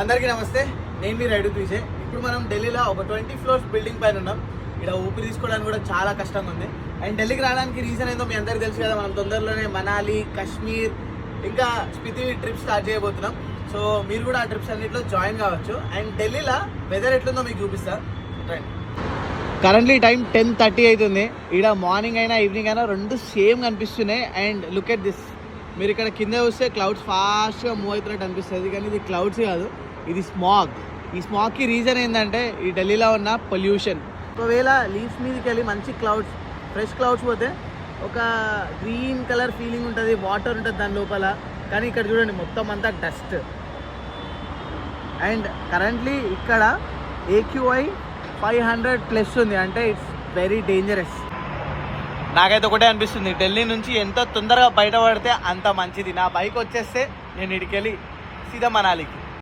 అందరికీ నమస్తే, నేను మీ రైడు తీసే. ఇప్పుడు మనం ఢిల్లీలో ఒక 20 ఫ్లోర్స్ బిల్డింగ్ పైన ఉన్నాం. ఇక్కడ ఊపిరి తీసుకోవడానికి కూడా చాలా కష్టంగా ఉంది. అండ్ ఢిల్లీకి రావడానికి రీజన్ ఏందో మీ అందరికీ తెలుసు కదా. మనం తొందరలోనే మనాలి, కాశ్మీర్ ఇంకా స్పితి ట్రిప్ స్టార్ట్ చేయబోతున్నాం. సో మీరు కూడా ఆ ట్రిప్స్ అన్నింటిలో జాయిన్ కావచ్చు. అండ్ ఢిల్లీలో వెదర్ ఎట్లుందో మీకు చూపిస్తా. కరెంట్లీ టైం 10:30 అవుతుంది. ఇక్కడ మార్నింగ్ అయినా ఈవినింగ్ అయినా రెండు సేమ్ కనిపిస్తున్నాయి. అండ్ లుక్ ఎట్ దిస్, మీరు ఇక్కడ కింద చూస్తే క్లౌడ్స్ ఫాస్ట్గా మూవ్ అవుతున్నట్టు అనిపిస్తుంది, కానీ ఇది క్లౌడ్స్ కాదు, ఇది స్మాగ్. ఈ స్మాగ్కి రీజన్ ఏంటంటే ఈ ఢిల్లీలో ఉన్న పొల్యూషన్. ఒకవేళ లీవ్స్ మీదకి వెళ్ళి మంచి క్లౌడ్స్, ఫ్రెష్ క్లౌడ్స్ పోతే ఒక గ్రీన్ కలర్ ఫీలింగ్ ఉంటుంది, వాటర్ ఉంటుంది దాని లోపల. కానీ ఇక్కడ చూడండి మొత్తం అంతా డస్ట్. అండ్ కరెంట్లీ ఇక్కడ AQI 500+ ఉంది, అంటే ఇట్స్ వెరీ డేంజరస్. నాకైతే ఒకటే అనిపిస్తుంది, ఢిల్లీ నుంచి ఎంత తొందరగా బయటపడితే అంత మంచిది. నా బైక్ వచ్చేస్తే నేను ఇడికెళ్ళి సీదా మనాలికి.